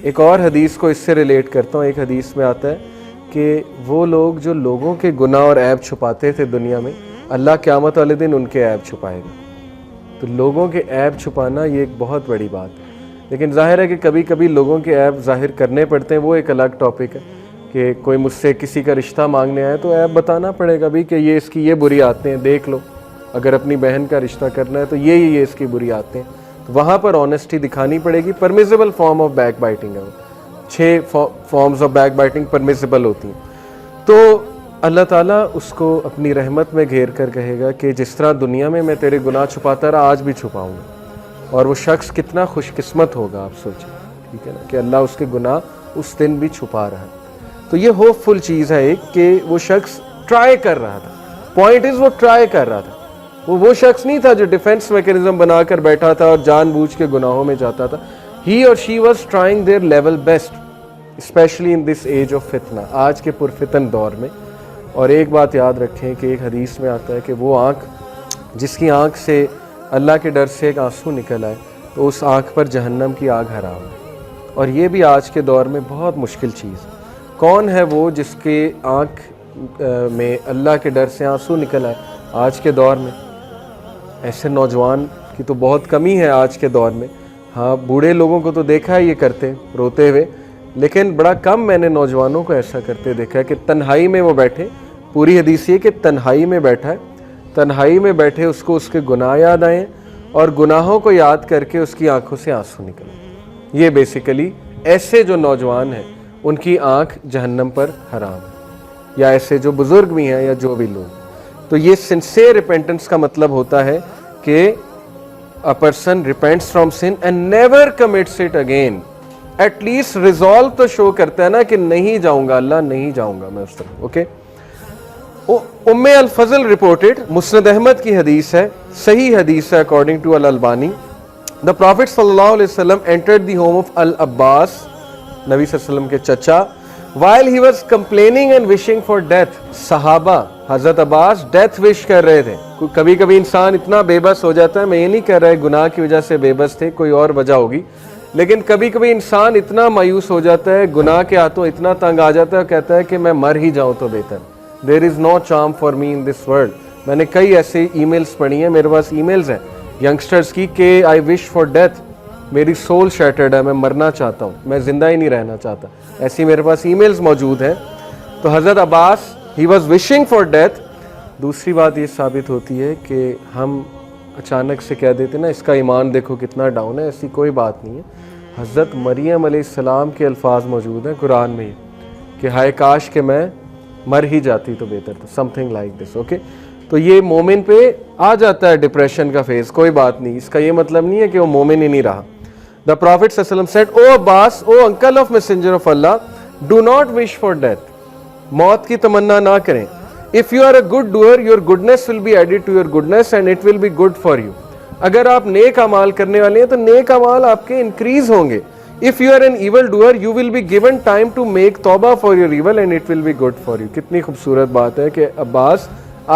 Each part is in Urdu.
ایک اور حدیث کو اس سے ریلیٹ کرتا ہوں. ایک حدیث میں آتا ہے کہ وہ لوگ جو لوگوں کے گناہ اور عیب چھپاتے تھے دنیا میں، اللہ قیامت والے دن ان کے عیب چھپائے گا. تو لوگوں کے عیب چھپانا یہ ایک بہت بڑی بات ہے. لیکن ظاہر ہے کہ کبھی کبھی لوگوں کے عیب ظاہر کرنے پڑتے ہیں، وہ ایک الگ ٹاپک ہے کہ کوئی مجھ سے کسی کا رشتہ مانگنے آئے تو عیب بتانا پڑے گا بھی کہ یہ اس کی یہ بری عادتیں ہیں، دیکھ لو. اگر اپنی بہن کا رشتہ کرنا ہے تو یہ اس کی بری عادتیں ہیں، تو وہاں پر آنیسٹی دکھانی پڑے گی. پرمیزیبل فارم آف بیک بائٹنگ ہے، 6 فارمز آف بیک بائٹنگ پرمیزیبل ہوتی ہیں. تو اللہ تعالیٰ اس کو اپنی رحمت میں گھیر کر کہے گا کہ جس طرح دنیا میں میں تیرے گناہ چھپاتا رہا، آج بھی چھپاؤں گا. اور وہ شخص کتنا خوش قسمت ہوگا آپ سوچیں، ٹھیک ہے نا، کہ اللہ اس کے گناہ اس دن بھی چھپا رہا ہے. تو یہ ہوپ فل چیز ہے ایک کہ وہ شخص ٹرائی کر رہا تھا. پوائنٹ از وہ ٹرائی کر رہا تھا. وہ شخص نہیں تھا جو ڈیفنس میکینزم بنا کر بیٹھا تھا اور جان بوجھ کے گناہوں میں جاتا تھا. He or she was trying their level best, especially in this age of فتنہ، آج کے پرفتن دور میں. اور ایک بات یاد رکھیں کہ ایک حدیث میں آتا ہے کہ وہ آنکھ جس کی آنکھ سے اللہ کے ڈر سے ایک آنسو نکل آئے تو اس آنکھ پر جہنم کی آگ حرام ہے. اور یہ بھی آج کے دور میں بہت مشکل چیز ہے. کون ہے وہ جس کے آنکھ میں اللہ کے ڈر سے آنسو نکل آئے آج کے دور میں؟ ایسے نوجوان کی تو بہت کمی ہے آج کے دور میں. ہاں، بوڑھے لوگوں کو تو دیکھا ہے یہ کرتے روتے ہوئے، لیکن بڑا کم میں نے نوجوانوں کو ایسا کرتے دیکھا ہے کہ تنہائی میں وہ بیٹھے. پوری حدیث یہ کہ تنہائی میں بیٹھا ہے، تنہائی میں بیٹھے اس کو اس کے گناہ یاد آئیں اور گناہوں کو یاد کر کے اس کی آنکھوں سے آنسو نکلے. یہ بیسیکلی ایسے جو نوجوان ہیں ان کی آنکھ جہنم پر حرام ہے، یا ایسے جو بزرگ بھی ہیں یا جو بھی لوگ. تو یہ سنسیئر ریپینٹنس کا مطلب ہوتا ہے کہ a person repents from sin and never commits it again. At least resolve تو شو کرتا ہے نا کہ نہیں جاؤں گا اللہ، نہیں جاؤں گا میں اس طرح. اوکے. ام الفضل رپورٹڈ، مسند احمد کی حدیث ہے، صحیح حدیث ہے اکارڈنگ ٹو الالبانی. دا پروفٹ صلی اللہ علیہ وسلم entered the home of العباس، نبی صلی اللہ علیہ وسلم کے چچا، while he was complaining and wishing for death. صحابہ حضرت عباس ڈیتھ وش کر رہے تھے. کبھی کبھی انسان اتنا بے بس ہو جاتا ہے، میں یہ نہیں کہہ رہا ہے گناہ کی وجہ سے بے بس تھے، کوئی اور وجہ ہوگی، لیکن کبھی کبھی انسان اتنا مایوس ہو جاتا ہے، گناہ کے ہاتھوں اتنا تنگ آ جاتا ہے اور کہتا ہے کہ میں مر ہی جاؤں تو بہتر. There is no charm for me in this world. میں نے کئی ایسے ای میلز پڑھی ہیں، میرے پاس ای میلز ہیں ینگسٹرز کی کہ آئی وش فار ڈیتھ، میری سول شیٹرڈ ہے، میں مرنا چاہتا ہوں، میں زندہ ہی نہیں رہنا چاہتا. ایسی میرے پاس ای میلز موجود ہیں. تو Hazrat Abbas he was wishing for death. دوسری بات یہ ثابت ہوتی ہے کہ ہم اچانک سے کہہ دیتے نا اس کا ایمان دیکھو کتنا ڈاؤن ہے، ایسی کوئی بات نہیں ہے. حضرت مریم علیہ السلام کے الفاظ موجود ہیں قرآن میں کہ ہائے کاش کہ میں مر ہی جاتی تو بہتر تھا، some thing like this. Okay. تو یہ مومن پہ آ جاتا ہے ڈپریشن کا فیز، کوئی بات نہیں، اس کا یہ مطلب نہیں ہے کہ وہ مومن ہی نہیں رہا. The Prophet صلی اللہ علیہ وسلم said, "O Abbas, O uncle of Messenger of Allah, do not wish for death." موت کی تمنا نہ کریں. If you are a good doer, your goodness will be added to your goodness and it will be good for you. اگر آپ نیک اعمال کرنے والے ہیں تو نیک اعمال آپ کے انکریز ہوں گے. If you are an evil doer, you will be given time to make توبہ for your evil and it will be good for you. کتنی خوبصورت بات ہے کہ عباس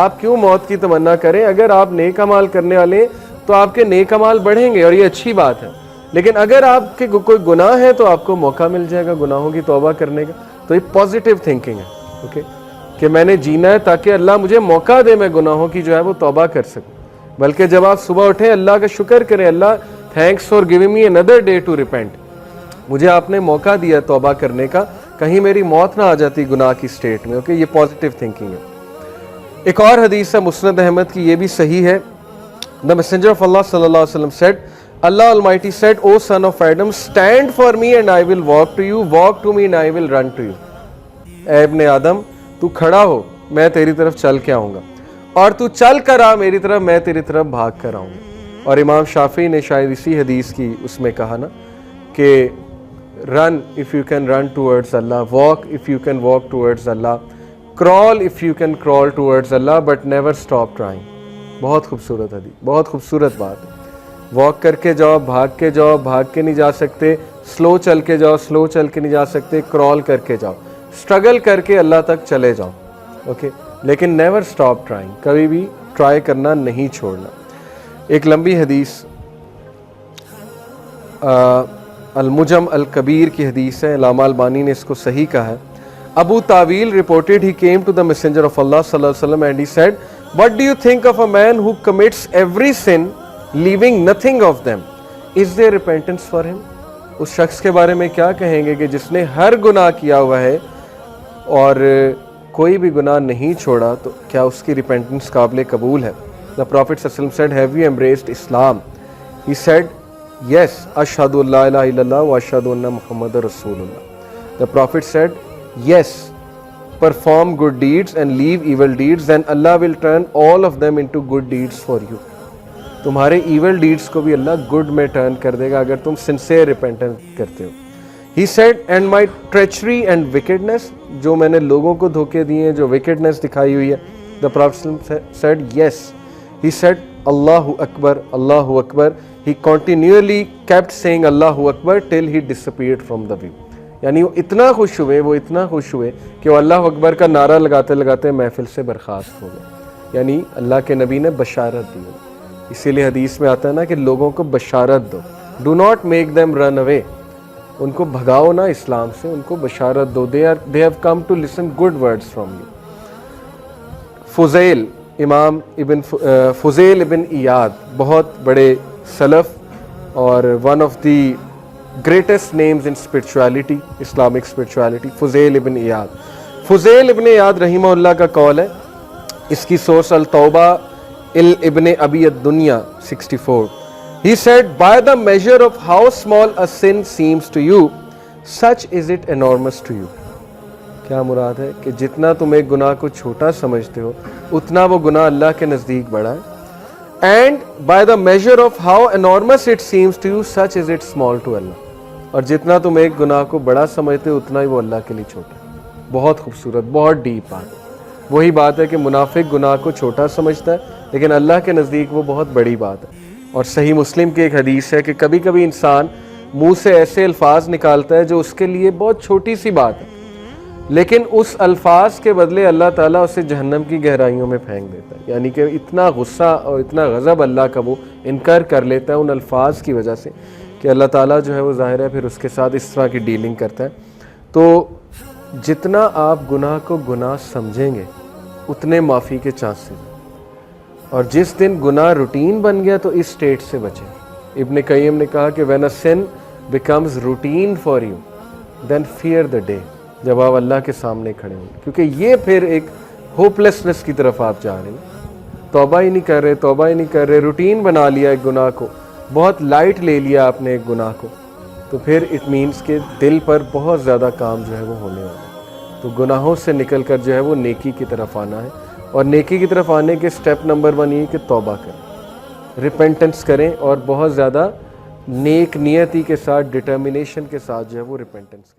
آپ کیوں موت کی تمنا کریں، اگر آپ نیک اعمال کرنے والے ہیں تو آپ کے نیک اعمال بڑھیں گے اور یہ اچھی بات ہے. لیکن اگر آپ کے کوئی گناہ ہے تو آپ کو موقع مل جائے گا گناہوں کی توبہ کرنے کا. تو یہ پازیٹیو تھنکنگ ہے. اوکے، کہ میں نے جینا ہے تاکہ اللہ مجھے موقع دے میں گناہوں کی جو ہے وہ توبہ کر سکوں. بلکہ جب آپ صبح اٹھیں اللہ کا شکر کریں، Allah thanks for giving me another day to repent. مجھے آپ نے موقع دیا توبہ کرنے کا، کہیں میری موت نہ آ جاتی گناہ کی سٹیٹ میں. اوکے، یہ پازیٹیو تھنکنگ ہے. ایک اور حدیث ہے مسند احمد کی، یہ بھی صحیح ہے. The messenger of Allah صلی اللہ علیہ وسلم said, Allah Almighty said, O son of Adam, stand for me and I will walk to you, walk to me and I will run to you. اے ابن آدم تو کھڑا ہو، میں تیری طرف چل کے آؤں گا، اور تو چل کر آ میری طرف، میں تیری طرف بھاگ کر آؤں گا. اور امام شافعی نے شاید اسی حدیث کی اس میں کہا نا کہ run if you can run towards Allah, walk if you can walk towards Allah, crawl if you can crawl towards Allah, but never stop trying. بہت خوبصورت حدیث، بہت خوبصورت بات ہے. واک کر کے جاؤ، بھاگ کے جاؤ، بھاگ کے نہیں جا سکتے، سلو چل کے جاؤ، سلو چل کے نہیں جا سکتے، کرال کر کے جاؤ، اسٹرگل کر کے اللہ تک چلے جاؤ. اوکے، لیکن نیور اسٹاپ ٹرائنگ، کبھی بھی ٹرائی کرنا نہیں چھوڑنا. ایک لمبی حدیث المجم الکبیر کی حدیث ہے, علامہ البانی نے اس کو صحیح کہا ہے. Abu Tawil reported he came to the Messenger of Allah sallallahu alaihi wasallam and he said, "What do you think of a man who commits every sin, leaving nothing of them? Is there repentance for him?" اس شخص کے بارے میں کیا کہیں گے کہ جس نے ہر گناہ کیا ہوا ہے اور کوئی بھی گناہ نہیں چھوڑا, تو کیا اس کی ریپینٹنس قابل قبول ہے؟ The Prophet sallallahu alaihi wasallam said, "Have you embraced Islam?" He said, "Yes, ashhadu an la ilaha illallah wa ashhadu anna Muhammadar Rasulullah." The Prophet said, "Yes, perform good deeds and leave evil deeds, then Allah will turn all of them into good deeds for you." تمہارے ایول ڈیڈز کو بھی اللہ گڈ میں ٹرن کر دے گا اگر تم سنسیئر ریپینٹنس کرتے ہو. He said, "And my treachery and wickedness," جو میں نے لوگوں کو دھوکے دیے ہیں, جو wickedness دکھائی ہوئی ہے. The Prophet said, "Yes." He said, "Allahu Akbar, Allahu Akbar." He continually kept saying Allahu Akbar till he disappeared from the view. یعنی وہ اتنا خوش ہوئے کہ وہ اللہ اکبر کا نعرہ لگاتے لگاتے محفل سے برخاست ہو گئے. یعنی اللہ کے نبی نے بشارت دی. اسی لیے حدیث میں آتا ہے نا کہ لوگوں کو بشارت دو. Do not make them run away. ان کو بھگاؤ نہ اسلام سے, ان کو بشارت دو. They have come to listen good words from you. Fuzail, Imam Fuzail ibn Iyad, بہت بڑے سلف اور one of the greatest names in spirituality, Islamic spirituality, Fuzail ibn Iyad. Fuzail ibn Ayad رحمہ اللہ کا قول ہے, اس کی سورس التوبہ ابن ابی الدنیا 64. He said, "By the measure of how small a sin seems to you, such is it enormous to you." کیا مراد ہے کہ جتنا تم ایک گناہ کو چھوٹا سمجھتے ہو اتنا وہ گناہ اللہ کے نزدیک بڑا ہے. And by the measure of how enormous it seems to you, such is it small to Allah. اور جتنا تم ایک گناہ کو بڑا سمجھتے ہو اتنا ہی وہ اللہ کے لیے چھوٹا ہے. بہت خوبصورت, بہت ڈیپ بات. وہی بات ہے کہ منافق گناہ کو چھوٹا سمجھتا ہے لیکن اللہ کے نزدیک وہ بہت بڑی بات ہے. اور صحیح مسلم کی ایک حدیث ہے کہ کبھی کبھی انسان منہ سے ایسے الفاظ نکالتا ہے جو اس کے لیے بہت چھوٹی سی بات ہے, لیکن اس الفاظ کے بدلے اللہ تعالیٰ اسے جہنم کی گہرائیوں میں پھینک دیتا ہے. یعنی کہ اتنا غصہ اور اتنا غضب اللہ کا وہ انکر کر لیتا ہے ان الفاظ کی وجہ سے کہ اللہ تعالیٰ جو ہے وہ ظاہر ہے پھر اس کے ساتھ اس طرح کی ڈیلنگ کرتا ہے. تو جتنا آپ گناہ کو گناہ سمجھیں گے اتنے معافی کے چانسز ہیں. اور جس دن گناہ روٹین بن گیا تو اس سٹیٹ سے بچیں. ابن قیم نے کہا کہ when a sin becomes routine for you, then fear the day, جب آپ اللہ کے سامنے کھڑے ہوں, کیونکہ یہ پھر ایک ہوپلیسنس کی طرف آپ جا رہے ہیں. توبہ ہی نہیں کر رہے, روٹین بنا لیا ایک گناہ کو, بہت لائٹ لے لیا آپ نے ایک گناہ کو, تو پھر اٹ مینس کہ دل پر بہت زیادہ کام جو ہے وہ ہونے والا ہے. تو گناہوں سے نکل کر جو ہے وہ نیکی کی طرف آنا ہے, اور نیکی کی طرف آنے کے سٹیپ نمبر 1 یہ کہ توبہ کریں, ریپینٹنس کریں, اور بہت زیادہ نیک نیتی کے ساتھ, ڈٹرمنیشن کے ساتھ جو ہے وہ ریپینٹنس کریں.